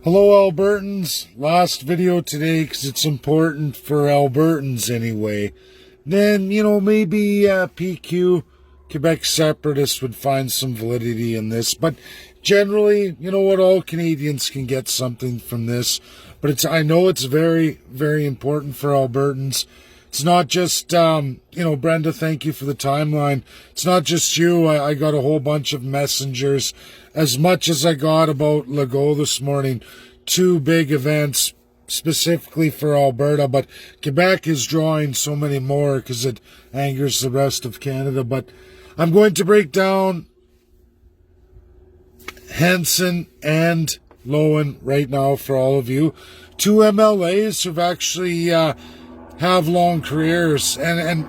Hello, Albertans. Last video today because it's important for Albertans anyway. Then, maybe PQ, Quebec separatists would find some validity in this. But generally, all Canadians can get something from this. But I know it's very, very important for Albertans. It's not just, Brenda, thank you for the timeline. It's not just you. I got a whole bunch of messengers. As much as I got about Legault this morning, two big events specifically for Alberta, but Quebec is drawing so many more because it angers the rest of Canada. But I'm going to break down Hansen and Lowen right now for all of you. Two MLAs who've actually have long careers. And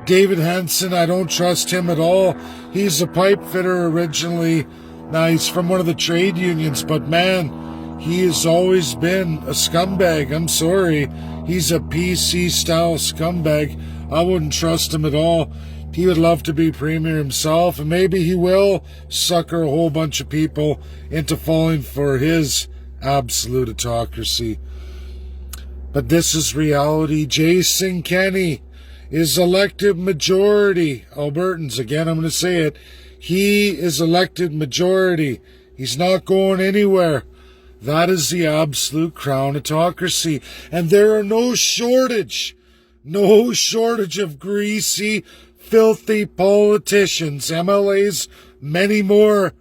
David Hansen, I don't trust him at all. He's a pipe fitter originally. Now, he's from one of the trade unions, but man, he has always been a scumbag. I'm sorry. He's a PC-style scumbag. I wouldn't trust him at all. He would love to be premier himself, and maybe he will sucker a whole bunch of people into falling for his absolute autocracy. But this is reality. Jason Kenney is elected majority. Albertans, again, I'm going to say it. He is elected majority. He's not going anywhere. That is the absolute crown autocracy. And there are no shortage of greasy, filthy politicians, MLAs, many more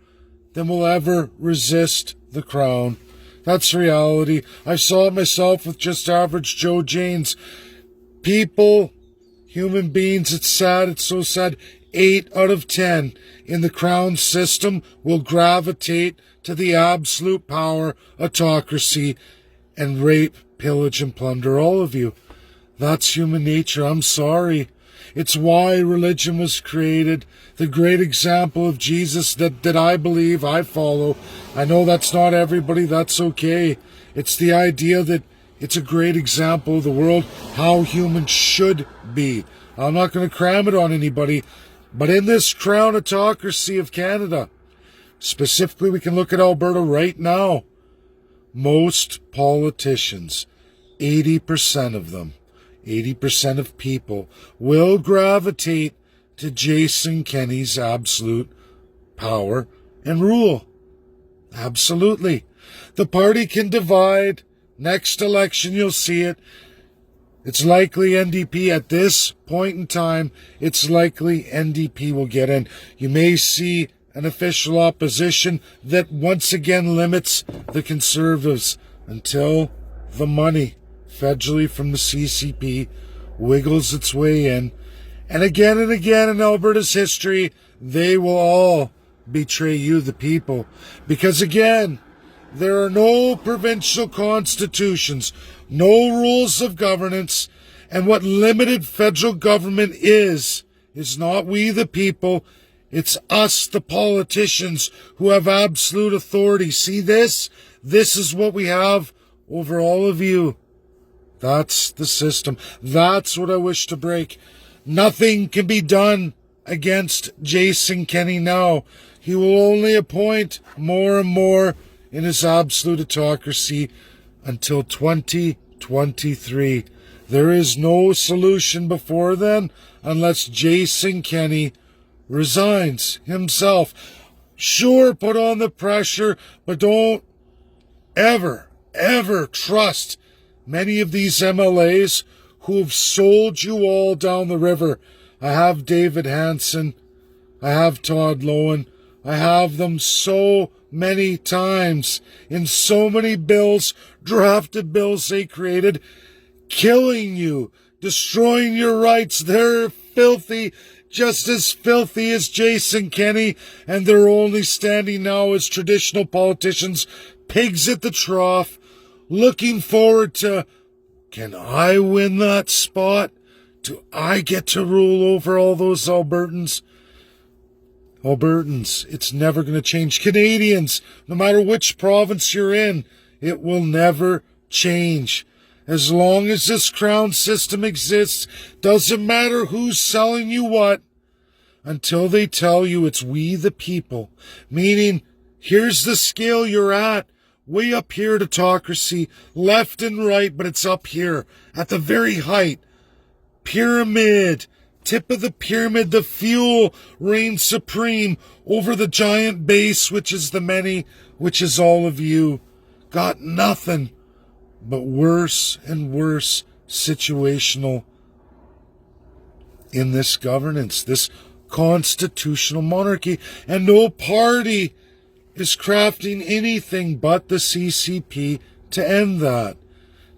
than will ever resist the crown. That's reality. I saw it myself with just average Joe Janes. People, human beings, it's sad, it's so sad. 8 out of 10 in the crown system will gravitate to the absolute power autocracy and rape, pillage, and plunder all of you. That's human nature. I'm sorry. It's why religion was created. The great example of Jesus that I believe, I follow. I know that's not everybody. That's okay. It's the idea that it's a great example of the world, how humans should be. I'm not going to cram it on anybody. But in this crown autocracy of Canada, specifically we can look at Alberta right now, most politicians, 80% of them, 80% of people will gravitate to Jason Kenney's absolute power and rule. Absolutely. The party can divide. Next election, you'll see it. It's likely NDP at this point in time, it's likely NDP will get in. You may see an official opposition that once again limits the Conservatives until the money federally from the CCP wiggles its way in. And again in Alberta's history, they will all betray you, the people. Because again, there are no provincial constitutions, no rules of governance, and what limited federal government is not we the people, it's us the politicians who have absolute authority. See this? This is what we have over all of you. That's the system. That's what I wish to break. Nothing can be done against Jason Kenney now. He will only appoint more and more in his absolute autocracy until 2023. There is no solution before then unless Jason Kenney resigns himself. Sure, put on the pressure, but don't ever trust many of these MLAs who have sold you all down the river. I have David Hansen. I have Todd Lowen. I have them so many times in so many bills, drafted bills they created, killing you, destroying your rights. They're filthy, just as filthy as Jason Kenney, and they're only standing now as traditional politicians, pigs at the trough, looking forward to, can I win that spot? Do I get to rule over all those Albertans? Albertans, it's never going to change. Canadians, no matter which province you're in, it will never change. As long as this crown system exists, doesn't matter who's selling you what, until they tell you it's we the people, meaning here's the scale you're at. way up here at autocracy, left and right, but it's up here at the very height. Pyramid, tip of the pyramid, the fuel reigns supreme over the giant base, which is the many, which is all of you. Got nothing but worse and worse situational in this governance, this constitutional monarchy, and no party is crafting anything but the CCP to end that,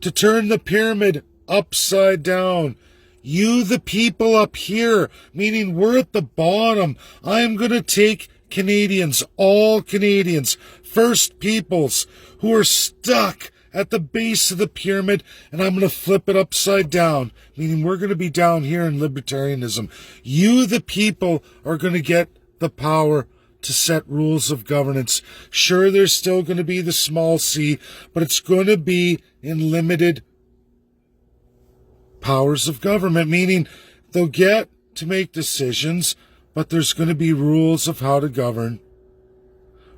to turn the pyramid upside down. You, the people up here, meaning we're at the bottom. I am going to take Canadians, all Canadians, First Peoples, who are stuck at the base of the pyramid, and I'm going to flip it upside down, meaning we're going to be down here in libertarianism. You, the people, are going to get the power to set rules of governance. Sure, there's still going to be the small c, but it's going to be in limited powers of government, meaning they'll get to make decisions, but there's going to be rules of how to govern,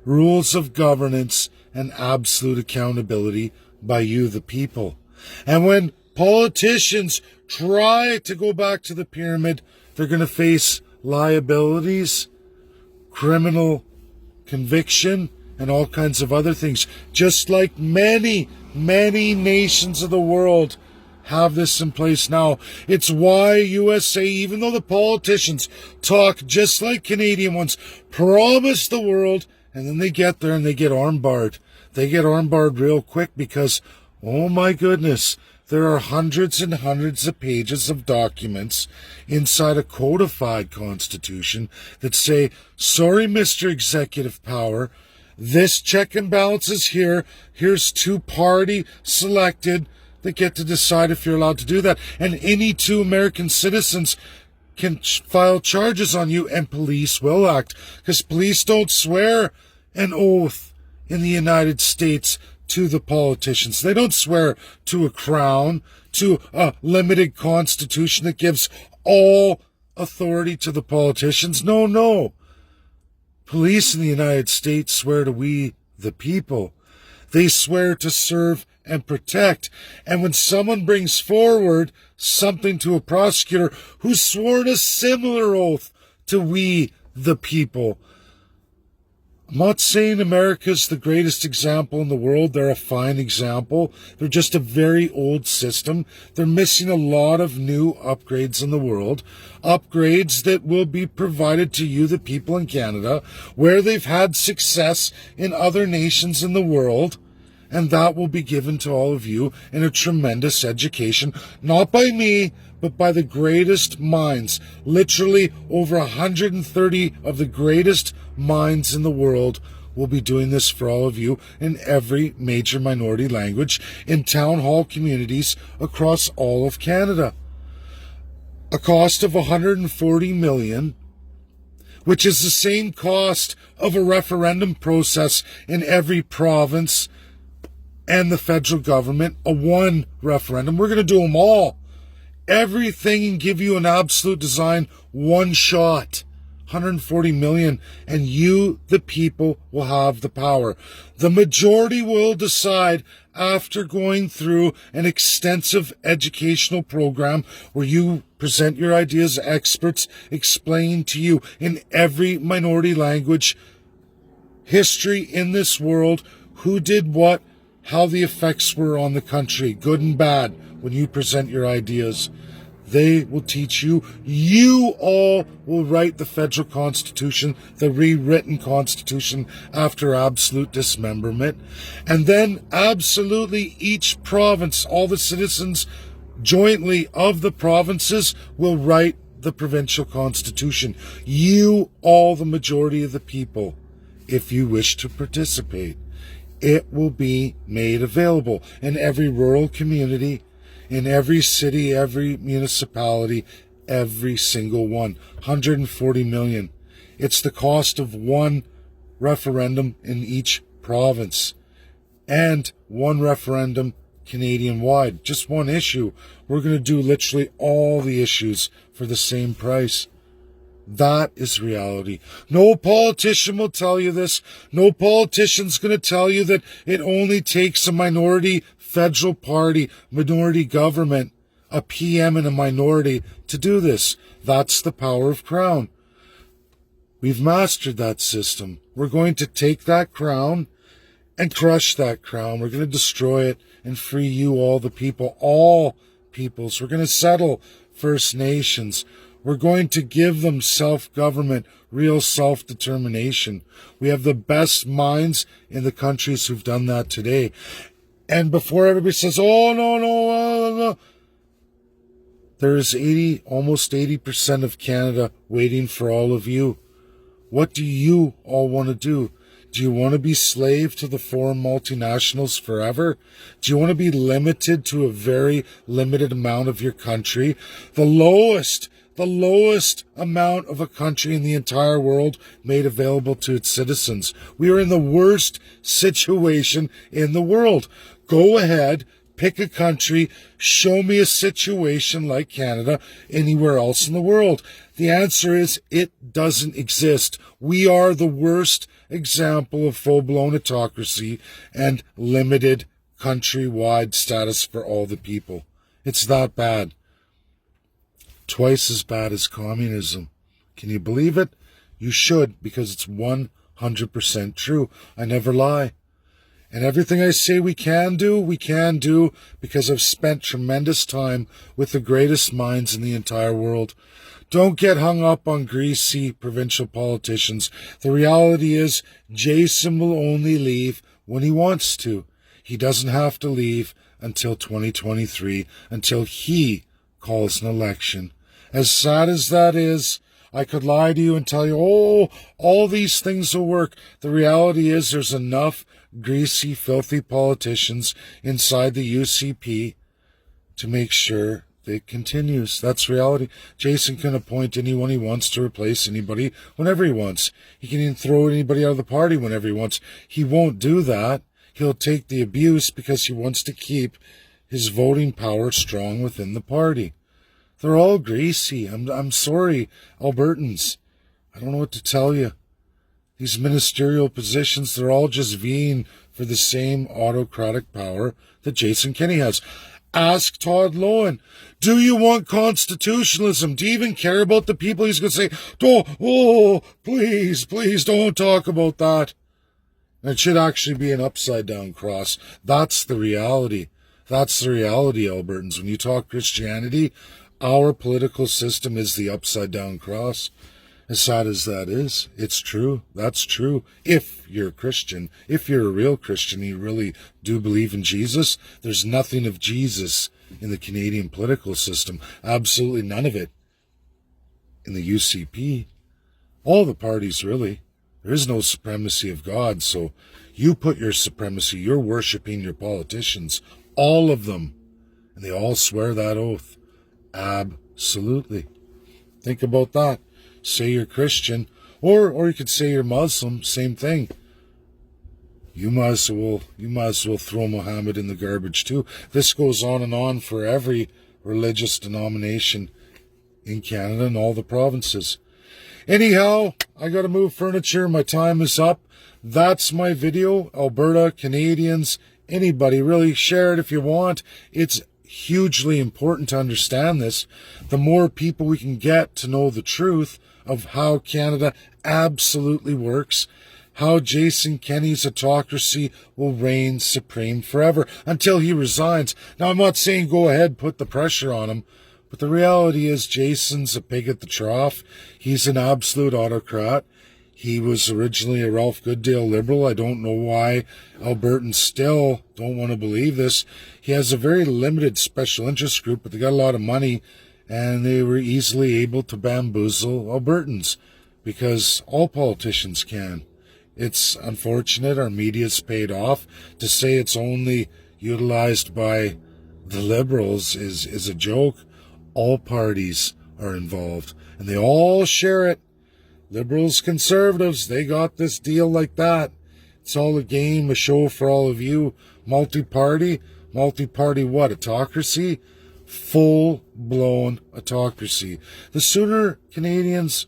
rules of governance, and absolute accountability by you, the people. And when politicians try to go back to the pyramid, they're going to face liabilities, criminal conviction, and all kinds of other things, just like many, many nations of the world have this in place now. It's why USA, even though the politicians talk just like Canadian ones, promise the world, and then they get there and they get armbarred. They get armbarred real quick because, oh my goodness, there are hundreds and hundreds of pages of documents inside a codified constitution that say, sorry, Mr. Executive Power, this check and balance is here. Here's two-party selected that get to decide if you're allowed to do that. And any two American citizens can file charges on you, and police will act, because police don't swear an oath in the United States to the politicians. They don't swear to a crown, to a limited constitution that gives all authority to the politicians. No, no. Police in the United States swear to we, the people. They swear to serve and protect. And when someone brings forward something to a prosecutor who's sworn a similar oath to we, the people, I'm not saying America's the greatest example in the world. They're a fine example. They're just a very old system. They're missing a lot of new upgrades in the world. Upgrades that will be provided to you, the people in Canada, where they've had success in other nations in the world. And that will be given to all of you in a tremendous education, not by me, but by the greatest minds. Literally over 130 of the greatest minds in the world will be doing this for all of you in every major minority language in town hall communities across all of Canada. A cost of $140 million, which is the same cost of a referendum process in every province and the federal government, a one referendum. We're going to do them all. Everything, and give you an absolute design, one shot. 140 million, and you, the people, will have the power. The majority will decide after going through an extensive educational program where you present your ideas, experts explain to you in every minority language, history in this world, who did what, how the effects were on the country, good and bad, when you present your ideas. They will teach you. You all will write the federal constitution, the rewritten constitution after absolute dismemberment. And then absolutely each province, all the citizens jointly of the provinces will write the provincial constitution. You, all the majority of the people, if you wish to participate. It will be made available in every rural community, in every city, every municipality, every single one. 140 million. It's the cost of one referendum in each province and one referendum Canadian-wide. Just one issue. We're going to do literally all the issues for the same price. That is reality. No politician will tell you this. No politician's going to tell you that it only takes a minority federal party, minority government, a PM and a minority to do this. That's the power of Crown. We've mastered that system. We're going to take that crown and crush that crown. We're going to destroy it and free you, all the people, all peoples. We're going to settle First Nations. We're going to give them self-government, real self-determination. We have the best minds in the countries who've done that today. And before everybody says, oh, no, there's almost 80% of Canada waiting for all of you. What do you all want to do? Do you want to be slave to the foreign multinationals forever? Do you want to be limited to a very limited amount of your country? The lowest amount of a country in the entire world made available to its citizens. We are in the worst situation in the world. Go ahead, pick a country, show me a situation like Canada anywhere else in the world. The answer is it doesn't exist. We are the worst example of full-blown autocracy and limited countrywide status for all the people. It's that bad. Twice as bad as communism. Can you believe it? You should, because it's 100% true. I never lie. And everything I say we can do because I've spent tremendous time with the greatest minds in the entire world. Don't get hung up on greasy provincial politicians. The reality is Jason will only leave when he wants to. He doesn't have to leave until 2023, until he calls an election. As sad as that is, I could lie to you and tell you, oh, all these things will work. The reality is there's enough greasy, filthy politicians inside the UCP to make sure it continues. That's reality. Jason can appoint anyone he wants to replace anybody whenever he wants. He can even throw anybody out of the party whenever he wants. He won't do that. He'll take the abuse because he wants to keep his voting power strong within the party. They're all greasy. I'm sorry, Albertans. I don't know what to tell you. These ministerial positions, they're all just vying for the same autocratic power that Jason Kenney has. Ask Todd Loewen, do you want constitutionalism? Do you even care about the people? He's going to say, please don't talk about that. And it should actually be an upside-down cross. That's the reality. That's the reality, Albertans. When you talk Christianity, our political system is the upside-down cross. As sad as that is, it's true. That's true. If you're a Christian, if you're a real Christian, you really do believe in Jesus, there's nothing of Jesus in the Canadian political system. Absolutely none of it in the UCP. All the parties, really. There is no supremacy of God, so you put your supremacy, you're worshiping your politicians, all of them, and they all swear that oath. Absolutely. Think about that. Say you're Christian, or you could say you're Muslim, same thing. You might as well throw Muhammad in the garbage too. This goes on and on for every religious denomination in Canada and all the provinces. Anyhow, I gotta move furniture. My time is up. That's my video. Alberta, Canadians, anybody, really share it if you want. It's hugely important to understand this. The more people we can get to know the truth of how Canada absolutely works, how Jason Kenney's autocracy will reign supreme forever until he resigns. Now, I'm not saying go ahead, put the pressure on him, but the reality is Jason's a pig at the trough. He's an absolute autocrat. He was originally a Ralph Goodale liberal. I don't know why Albertans still don't want to believe this. He has a very limited special interest group, but they got a lot of money, and they were easily able to bamboozle Albertans, because all politicians can. It's unfortunate our media's paid off. To say it's only utilized by the Liberals is a joke. All parties are involved, and they all share it. Liberals, Conservatives, they got this deal like that. It's all a game, a show for all of you. Multi-party what? Autocracy? Full-blown autocracy. The sooner Canadians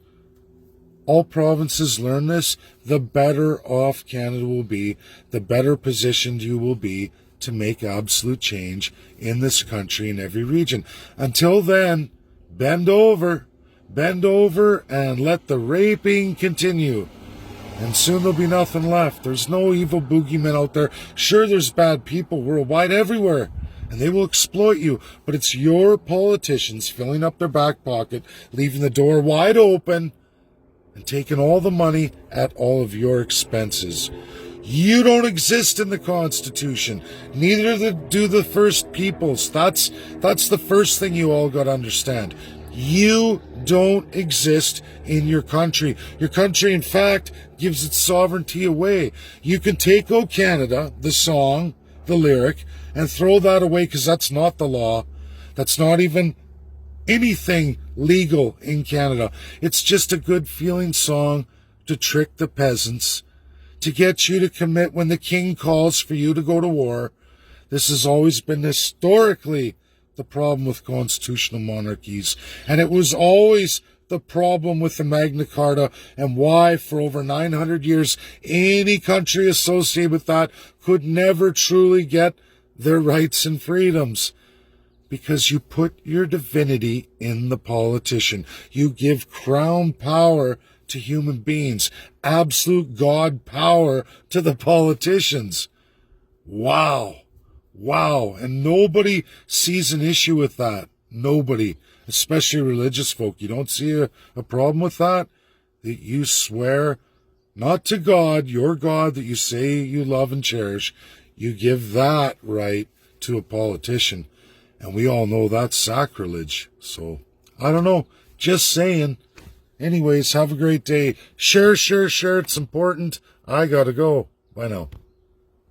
all provinces learn this, the better off Canada will be, the better positioned you will be to make absolute change in this country in every region. Until then, bend over and let the raping continue. And soon there'll be nothing left. There's no evil boogeymen out there. Sure, there's bad people worldwide everywhere, and they will exploit you. But it's your politicians filling up their back pocket, leaving the door wide open, and taking all the money at all of your expenses. You don't exist in the Constitution. Neither do the First Peoples. That's the first thing you all got to understand. You don't exist in your country. Your country, in fact, gives its sovereignty away. You can take O Canada, the song, the lyric, and throw that away because that's not the law. That's not even anything legal in Canada. It's just a good feeling song to trick the peasants, to get you to commit when the king calls for you to go to war. This has always been historically the problem with constitutional monarchies, and it was always the problem with the Magna Carta, and why for over 900 years any country associated with that could never truly get their rights and freedoms. Because you put your divinity in the politician. You give crown power to human beings, absolute God power to the politicians. Wow. And nobody sees an issue with that. Nobody, especially religious folk. You don't see a problem with that? That you swear not to God, your God that you say you love and cherish. You give that right to a politician. And we all know that's sacrilege. So, I don't know. Just saying. Anyways, have a great day. Share. It's important. I gotta go. Bye now.